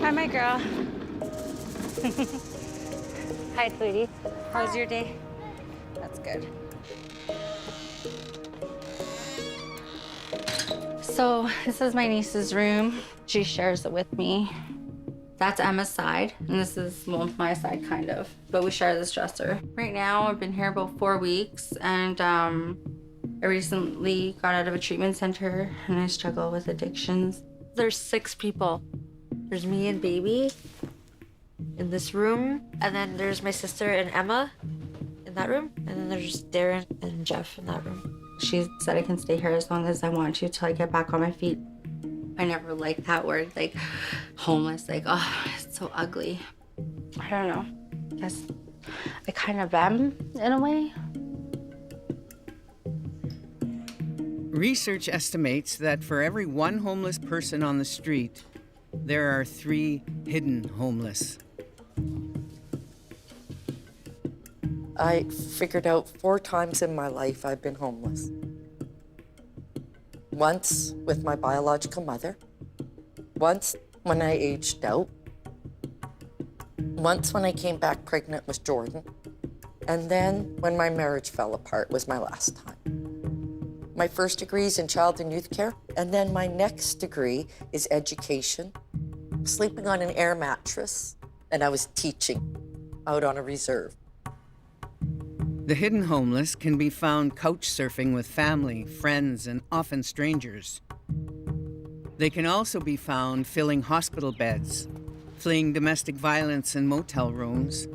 Hi, my girl. Hi, sweetie. How's your day? That's good. So this is my niece's room. She shares it with me. That's Emma's side, and this is, well, my side, kind of. But we share this dresser. Right now, I've been here about 4 weeks, and I recently got out of a treatment center, and I struggle with addictions. There's 6 people. There's me and baby in this room, and then there's my sister and Emma in that room, and then there's Darren and Jeff in that room. She said I can stay here as long as I want to till I get back on my feet. I never liked that word, like homeless, like, oh, it's so ugly. I don't know. I guess I kind of am in a way. Research estimates that for every 1 homeless person on the street, there are 3 hidden homeless. I figured out 4 times in my life I've been homeless. Once with my biological mother, once when I aged out, once when I came back pregnant with Jordan, and then when my marriage fell apart was my last time. My first degree is in child and youth care, and then my next degree is education, sleeping on an air mattress, and I was teaching out on a reserve. The hidden homeless can be found couch surfing with family, friends, and often strangers. They can also be found filling hospital beds, fleeing domestic violence in motel rooms,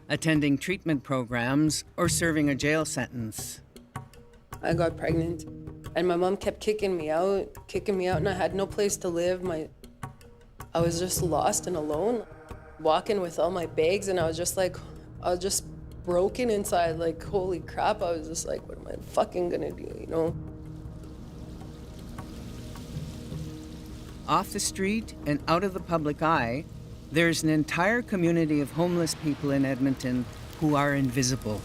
attending treatment programs, or serving a jail sentence. I got pregnant, and my mom kept kicking me out, and I had no place to live. I was just lost and alone, walking with all my bags, and I was just broken inside, like, holy crap. I was just like, what am I fucking gonna do, you know? Off the street and out of the public eye, there's an entire community of homeless people in Edmonton who are invisible.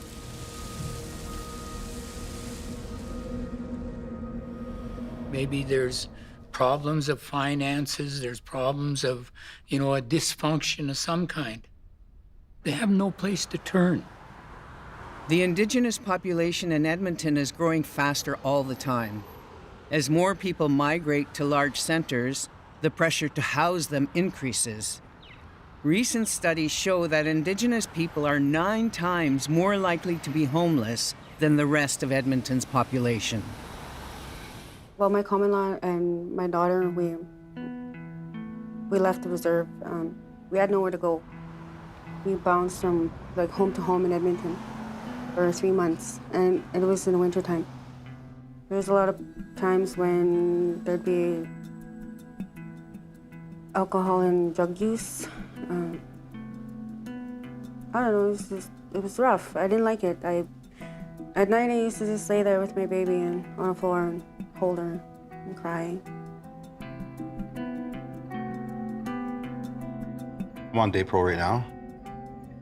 Maybe there's problems of finances, there's problems of, a dysfunction of some kind. They have no place to turn. The Indigenous population in Edmonton is growing faster all the time. As more people migrate to large centers, the pressure to house them increases. Recent studies show that Indigenous people are 9 times more likely to be homeless than the rest of Edmonton's population. Well, my common law and my daughter, we left the reserve. We had nowhere to go. We bounced from home to home in Edmonton for 3 months, and it was in the wintertime. There was a lot of times when there'd be alcohol and drug use. I don't know, it was rough. I didn't like it. At night, I used to just lay there with my baby and on the floor and hold her and cry. I'm on day pro right now.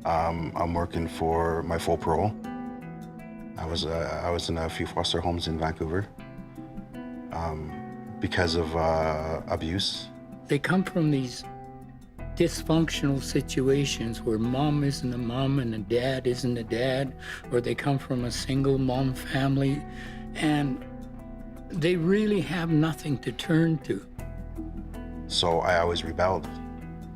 I'm working for my full parole. I was in a few foster homes in Vancouver because of abuse. They come from these dysfunctional situations where mom isn't a mom and a dad isn't a dad, or they come from a single mom family, and they really have nothing to turn to. So I always rebelled,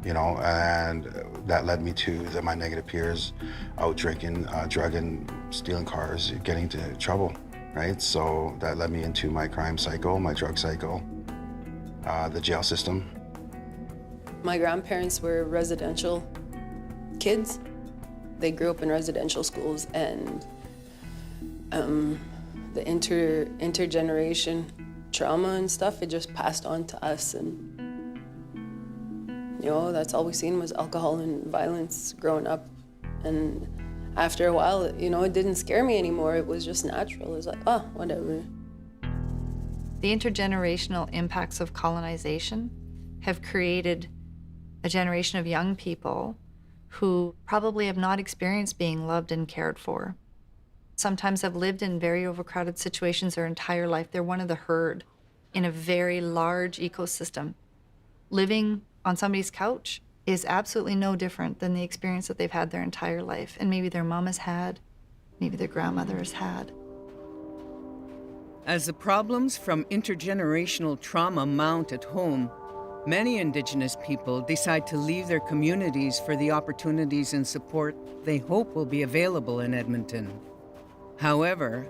and that led me to my negative peers, out drinking, drugging, stealing cars, getting into trouble, right? So that led me into my crime cycle, my drug cycle, the jail system. My grandparents were residential kids. They grew up in residential schools, and the intergeneration trauma and stuff, it just passed on to us. And that's all we seen was alcohol and violence growing up. And after a while, it didn't scare me anymore. It was just natural. It was like, oh, whatever. The intergenerational impacts of colonization have created a generation of young people who probably have not experienced being loved and cared for. Sometimes have lived in very overcrowded situations their entire life. They're one of the herd in a very large ecosystem. Living on somebody's couch is absolutely no different than the experience that they've had their entire life, and maybe their mom has had, maybe their grandmother has had. As the problems from intergenerational trauma mount at home, many Indigenous people decide to leave their communities for the opportunities and support they hope will be available in Edmonton. However,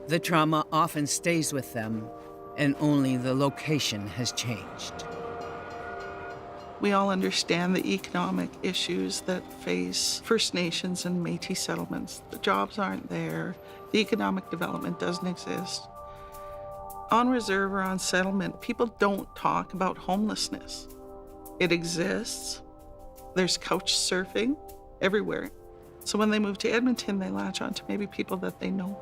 the trauma often stays with them, and only the location has changed. We all understand the economic issues that face First Nations and Métis settlements. The jobs aren't there. The economic development doesn't exist. On reserve or on settlement, people don't talk about homelessness. It exists. There's couch surfing everywhere. So when they move to Edmonton, they latch on to maybe people that they know.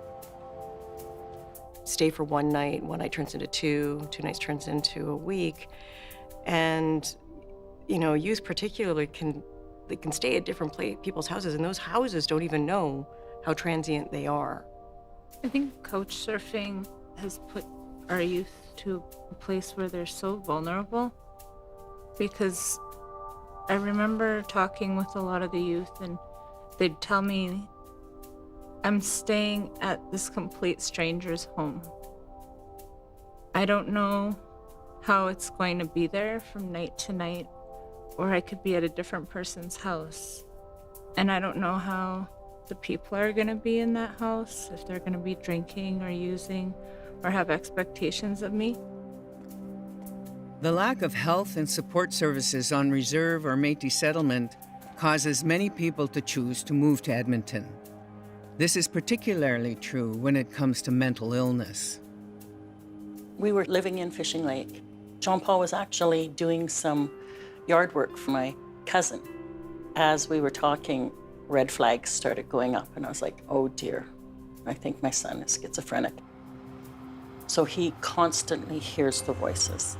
Stay for one night turns into two nights turns into a week. And youth particularly can stay at different people's houses, and those houses don't even know how transient they are. I think couch surfing has put our youth to a place where they're so vulnerable, because I remember talking with a lot of the youth, and they'd tell me, I'm staying at this complete stranger's home. I don't know how it's going to be there from night to night, or I could be at a different person's house. And I don't know how the people are going to be in that house, if they're going to be drinking or using or have expectations of me. The lack of health and support services on reserve or Métis settlement causes many people to choose to move to Edmonton. This is particularly true when it comes to mental illness. We were living in Fishing Lake. Jean-Paul was actually doing some yard work for my cousin. As we were talking, red flags started going up, and I was like, oh dear, I think my son is schizophrenic. So he constantly hears the voices.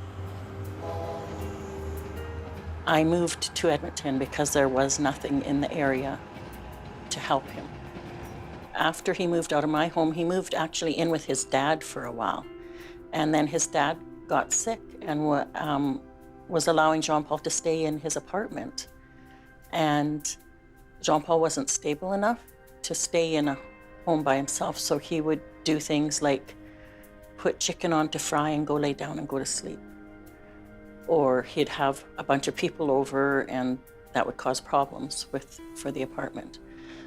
I moved to Edmonton because there was nothing in the area to help him. After he moved out of my home, he moved actually in with his dad for a while. And then his dad got sick and was allowing Jean-Paul to stay in his apartment. And Jean-Paul wasn't stable enough to stay in a home by himself, so he would do things like put chicken on to fry and go lay down and go to sleep. Or he'd have a bunch of people over, and that would cause problems for the apartment.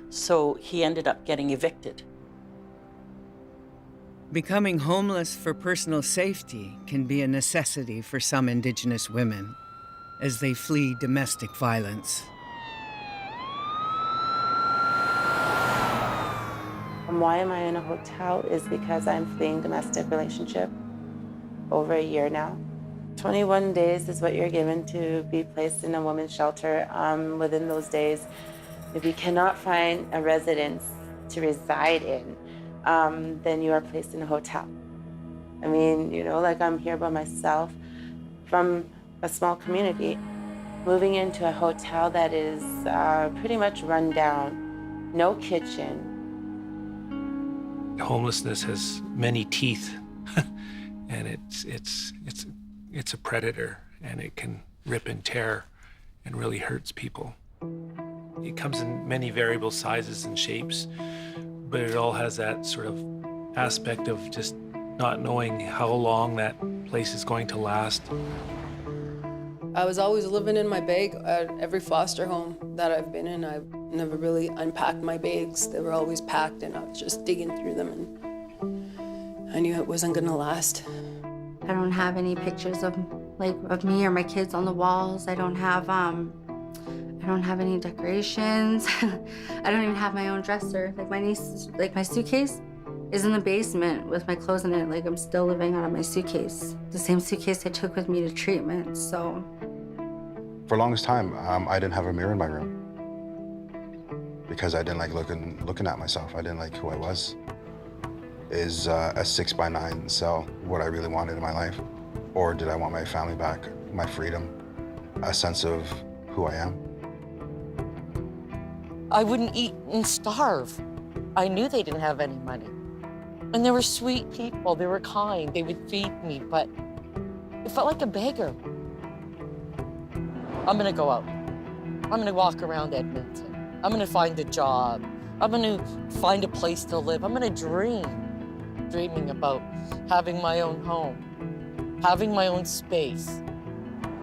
So he ended up getting evicted. Becoming homeless for personal safety can be a necessity for some Indigenous women as they flee domestic violence. Why am I in a hotel is because I'm fleeing domestic relationship over a year now. 21 days is what you're given to be placed in a women's shelter. Within those days, if you cannot find a residence to reside in, then you are placed in a hotel. I mean, I'm here by myself from a small community, moving into a hotel that is pretty much run down, no kitchen. Homelessness has many teeth, and it's a predator, and it can rip and tear and really hurts people. It comes in many variable sizes and shapes, but it all has that sort of aspect of just not knowing how long that place is going to last. I was always living in my bag at every foster home that I've been in. I've never really unpacked my bags. They were always packed, and I was just digging through them, and I knew it wasn't gonna last. I don't have any pictures of me or my kids on the walls. I don't have any decorations. I don't even have my own dresser. My niece, my suitcase is in the basement with my clothes in it. I'm still living out of my suitcase. The same suitcase I took with me to treatment, so. For the longest time, I didn't have a mirror in my room because I didn't like looking at myself. I didn't like who I was. Is a 6x9 cell what I really wanted in my life? Or did I want my family back, my freedom, a sense of who I am? I wouldn't eat and starve. I knew they didn't have any money. And they were sweet people, they were kind, they would feed me, but it felt like a beggar. I'm gonna go out. I'm gonna walk around Edmonton. I'm gonna find a job. I'm gonna find a place to live. I'm gonna dreaming about having my own home, having my own space,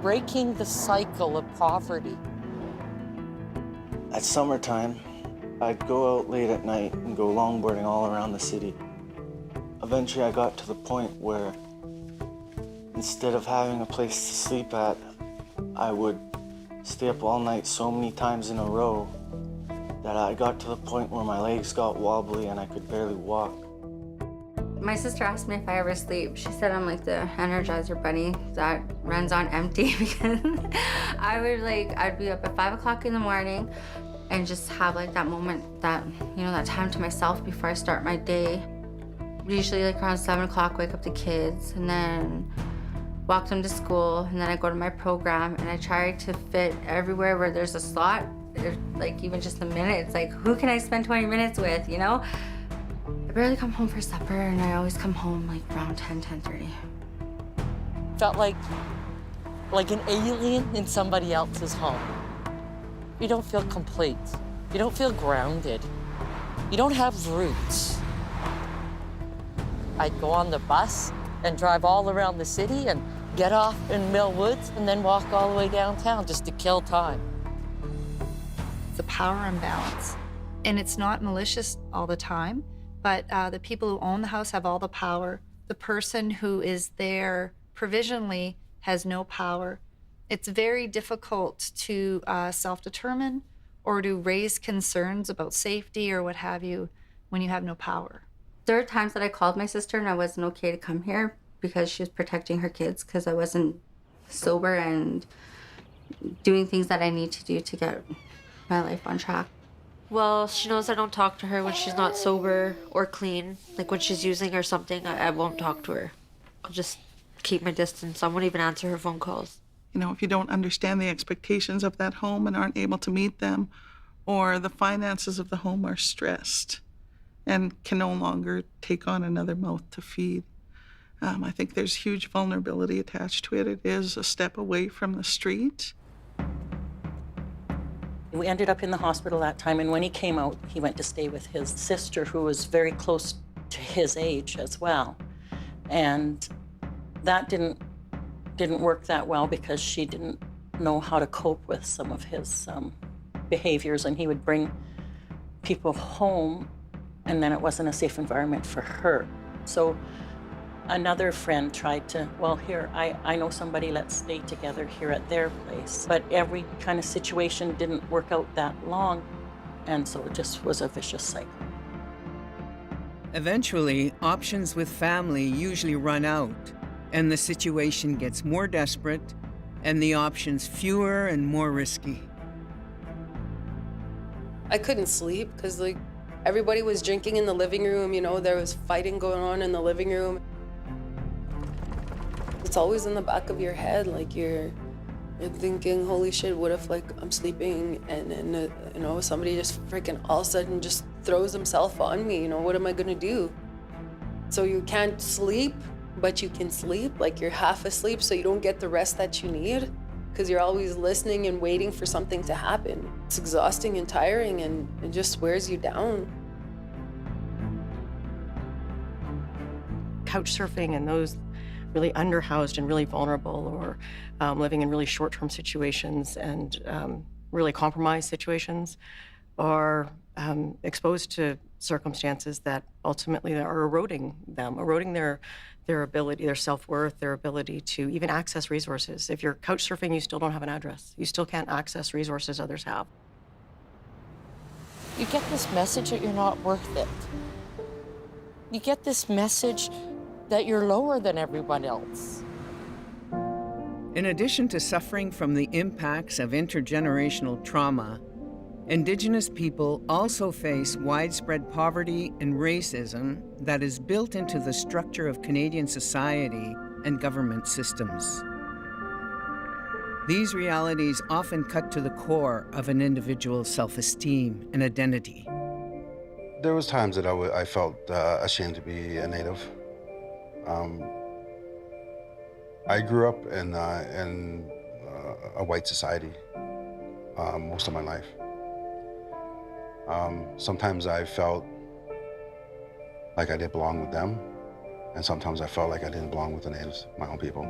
breaking the cycle of poverty. At summertime, I'd go out late at night and go longboarding all around the city. Eventually, I got to the point where instead of having a place to sleep at, I would stay up all night so many times in a row that I got to the point where my legs got wobbly and I could barely walk. My sister asked me if I ever sleep. She said I'm like the Energizer bunny that runs on empty because I'd be up at 5 o'clock in the morning and just have like that moment, that time to myself before I start my day. Usually like around 7 o'clock, wake up the kids and then walk them to school, and then I go to my program and I try to fit everywhere where there's a slot, like even just a minute. It's like, who can I spend 20 minutes with, I barely come home for supper, and I always come home like around 10:30. Felt like an alien in somebody else's home. You don't feel complete. You don't feel grounded. You don't have roots. I'd go on the bus and drive all around the city and get off in Mill Woods and then walk all the way downtown just to kill time. It's a power imbalance, and it's not malicious all the time. But the people who own the house have all the power. The person who is there provisionally has no power. It's very difficult to self-determine or to raise concerns about safety or what have you when you have no power. There are times that I called my sister and I wasn't okay to come here because she was protecting her kids because I wasn't sober and doing things that I need to do to get my life on track. Well, she knows I don't talk to her when she's not sober or clean. Like when she's using or something, I won't talk to her. I'll just keep my distance. I won't even answer her phone calls. If you don't understand the expectations of that home and aren't able to meet them, or the finances of the home are stressed and can no longer take on another mouth to feed, I think there's huge vulnerability attached to it. It is a step away from the street. We ended up in the hospital that time, and when he came out, he went to stay with his sister, who was very close to his age as well. And that didn't work that well because she didn't know how to cope with some of his behaviors, and he would bring people home, and then it wasn't a safe environment for her. So another friend tried to, well, here, I know somebody, let's stay together here at their place. But every kind of situation didn't work out that long, and so it just was a vicious cycle. Eventually, options with family usually run out, and the situation gets more desperate, and the options fewer and more risky. I couldn't sleep because everybody was drinking in the living room, there was fighting going on in the living room. It's always in the back of your head, you're thinking, holy shit, what if I'm sleeping and then somebody just freaking all of a sudden just throws himself on me, what am I gonna do? So you can't sleep, but you can sleep, you're half asleep, so you don't get the rest that you need because you're always listening and waiting for something to happen. It's exhausting and tiring, and it just wears you down. Couch surfing and those really underhoused and really vulnerable, or living in really short-term situations and really compromised situations, are exposed to circumstances that ultimately are eroding their ability, their self-worth, their ability to even access resources. If you're couch surfing, you still don't have an address. You still can't access resources others have. You get this message that you're not worth it. You get this message that you're lower than everyone else. In addition to suffering from the impacts of intergenerational trauma, Indigenous people also face widespread poverty and racism that is built into the structure of Canadian society and government systems. These realities often cut to the core of an individual's self-esteem and identity. There was times that I felt ashamed to be a Native. I grew up in a white society most of my life. Sometimes I felt like I didn't belong with them, and sometimes I felt like I didn't belong with the natives, my own people.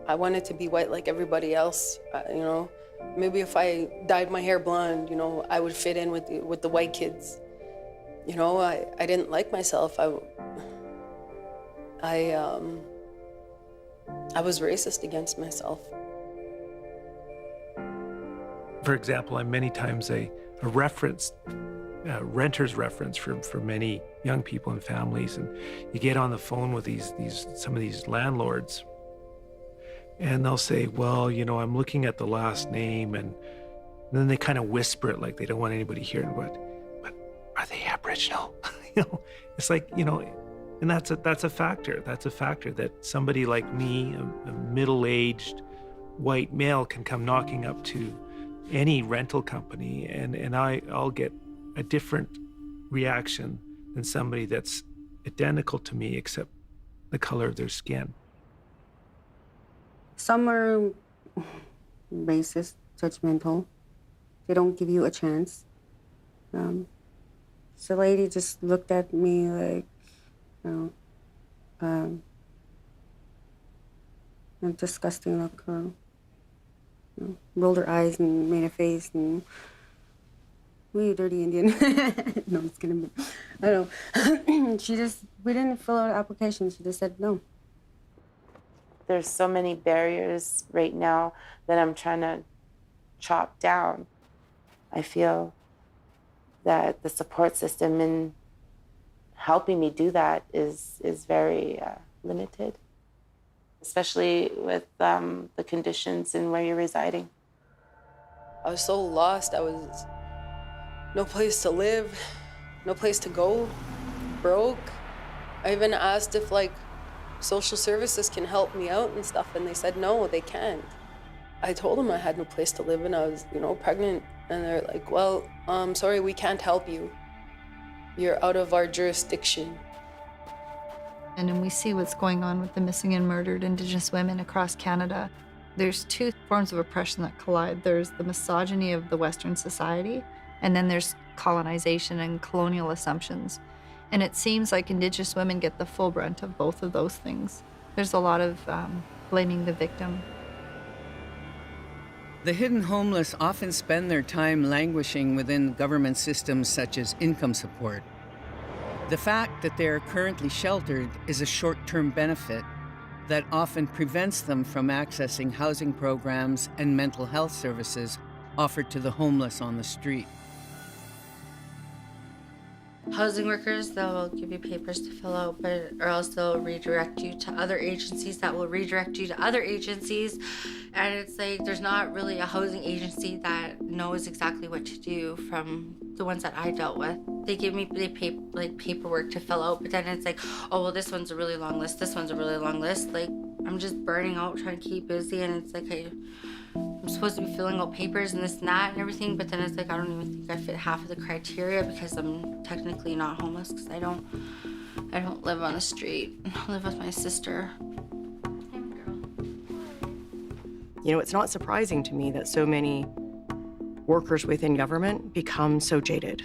I wanted to be white like everybody else, you know. Maybe if I dyed my hair blonde, you know, I would fit in with the white kids. You know, I didn't like myself. I was racist against myself. For example, I'm many times a reference, renter's reference for many young people and families. And you get on the phone with some of these landlords, and they'll say, well, you know, I'm looking at the last name, and then they kind of whisper it like they don't want anybody hearing, but are they Aboriginal? You know, it's like, you know, and that's a factor. That's a factor that somebody like me, a middle-aged white male, can come knocking up to any rental company, and I'll get a different reaction than somebody that's identical to me except the color of their skin. Some are racist, judgmental. They don't give you a chance. So the lady just looked at me like, you know, a disgusting look. You know, rolled her eyes and made a face and, you dirty Indian. No, I'm just kidding. I don't know. We didn't fill out an application. She just said no. There's so many barriers right now that I'm trying to chop down. I feel that the support system in helping me do that is very limited, especially with the conditions and where you're residing. I was so lost. I was no place to live, no place to go, broke. I even asked if social services can help me out and stuff, and they said no, they can't. I told them I had no place to live and I was, you know, pregnant, and they're like, well, sorry, we can't help you. You're out of our jurisdiction. And then we see what's going on with the missing and murdered Indigenous women across Canada. There's two forms of oppression that collide. There's the misogyny of the Western society, and then there's colonization and colonial assumptions. And it seems like Indigenous women get the full brunt of both of those things. There's a lot of blaming the victim. The hidden homeless often spend their time languishing within government systems such as income support. The fact that they are currently sheltered is a short-term benefit that often prevents them from accessing housing programs and mental health services offered to the homeless on the street. Housing workers, they'll give you papers to fill out, or else they'll redirect you to other agencies that will redirect you to other agencies. And it's like, there's not really a housing agency that knows exactly what to do from the ones that I dealt with. They paperwork to fill out, but then it's like, oh, well, this one's a really long list, this one's a really long list. Like, I'm just burning out trying to keep busy, and it's like, I'm supposed to be filling out papers and this and that and everything, but then it's like, I don't even think I fit half of the criteria because I'm technically not homeless because I don't live on the street. I live with my sister. You know, it's not surprising to me that so many workers within government become so jaded.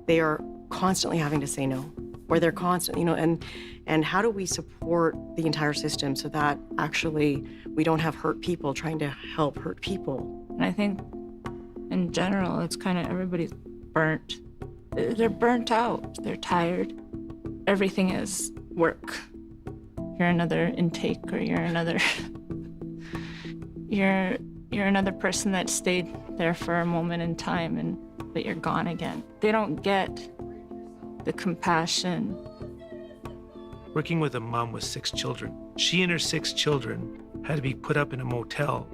They are constantly having to say no, or they're constantly, you know, and how do we support the entire system so that actually we don't have hurt people trying to help hurt people? And I think in general, it's kind of everybody's burnt. They're burnt out. They're tired. Everything is work. You're another intake, or you're another you're another person that stayed there for a moment in time, but you're gone again. They don't get the compassion. Working with a mom with 6 children. She and her 6 children had to be put up in a motel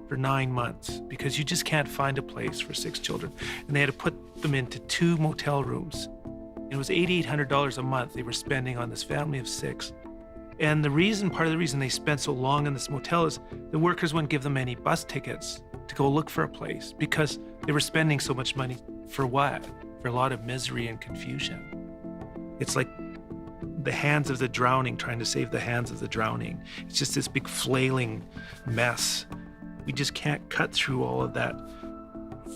for 9 months because you just can't find a place for 6 children. And they had to put them into 2 motel rooms. It was $8,800 a month they were spending on this family of 6. And part of the reason they spent so long in this motel is the workers wouldn't give them any bus tickets to go look for a place because they were spending so much money for what? For a lot of misery and confusion. It's like the hands of the drowning, trying to save the hands of the drowning. It's just this big flailing mess We just can't cut through all of that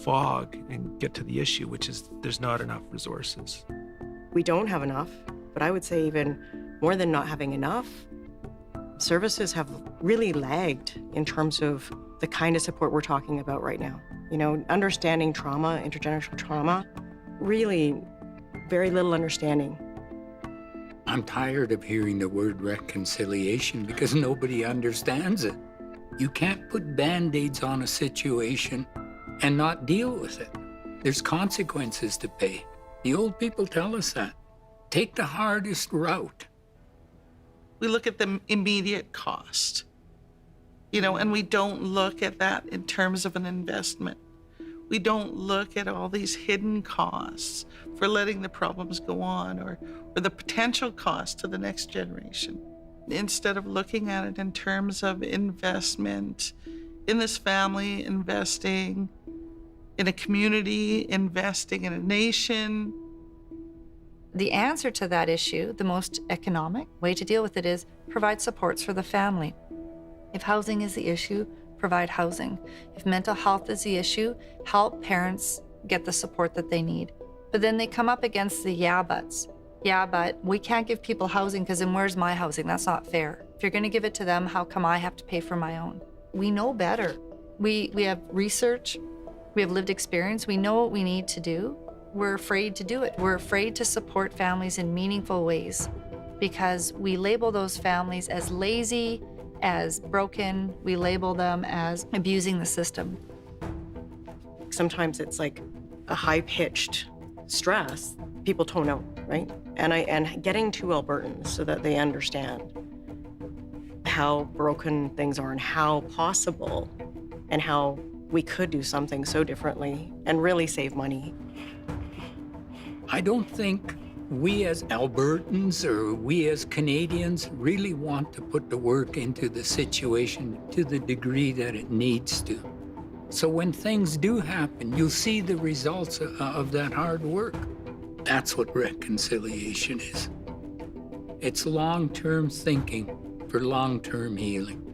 fog and get to the issue, which is there's not enough resources. We don't have enough, but I would say even more than not having enough, services have really lagged in terms of the kind of support we're talking about right now. You know, understanding trauma, intergenerational trauma, really very little understanding. I'm tired of hearing the word reconciliation because nobody understands it. You can't put Band-Aids on a situation and not deal with it. There's consequences to pay. The old people tell us that. Take the hardest route. We look at the immediate cost, you know, and we don't look at that in terms of an investment. We don't look at all these hidden costs for letting the problems go on, or the potential cost to the next generation. Instead of looking at it in terms of investment in this family, investing in a community, investing in a nation. The answer to that issue, the most economic way to deal with it, is provide supports for the family. If housing is the issue, provide housing. If mental health is the issue, help parents get the support that they need. But then they come up against the yeah buts. Yeah, but we can't give people housing because then where's my housing? That's not fair. If you're going to give it to them, how come I have to pay for my own? We know better. We have research, we have lived experience, we know what we need to do. We're afraid to do it. We're afraid to support families in meaningful ways because we label those families as lazy, as broken. We label them as abusing the system. Sometimes it's like a high-pitched stress. People tone out, right? And getting to Albertans so that they understand how broken things are and how possible and how we could do something so differently and really save money. I don't think we as Albertans or we as Canadians really want to put the work into the situation to the degree that it needs to. So when things do happen, you'll see the results of that hard work. That's what reconciliation is. It's long-term thinking for long-term healing.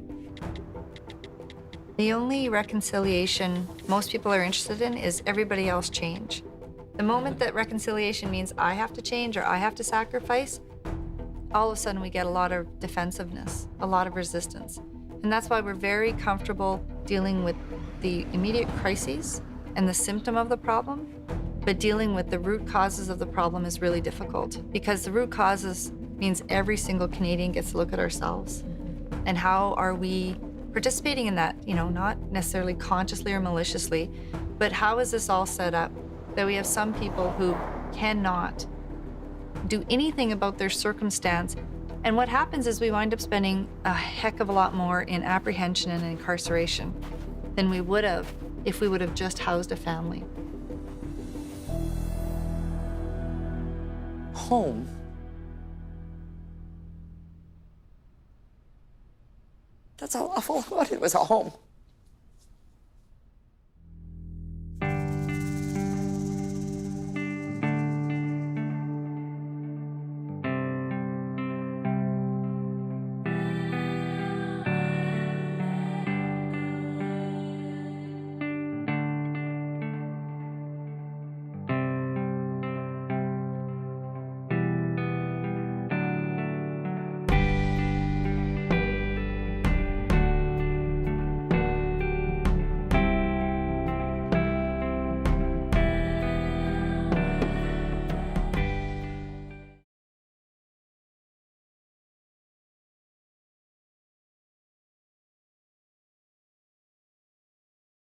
The only reconciliation most people are interested in is everybody else change. The moment that reconciliation means I have to change or I have to sacrifice, all of a sudden we get a lot of defensiveness, a lot of resistance. And that's why we're very comfortable dealing with the immediate crises and the symptom of the problem, but dealing with the root causes of the problem is really difficult because the root causes means every single Canadian gets to look at ourselves. And how are we participating in that, you know, not necessarily consciously or maliciously, but how is this all set up that we have some people who cannot do anything about their circumstance. And what happens is we wind up spending a heck of a lot more in apprehension and incarceration than we would have if we would have just housed a family. Home. That's all I wanted was a home.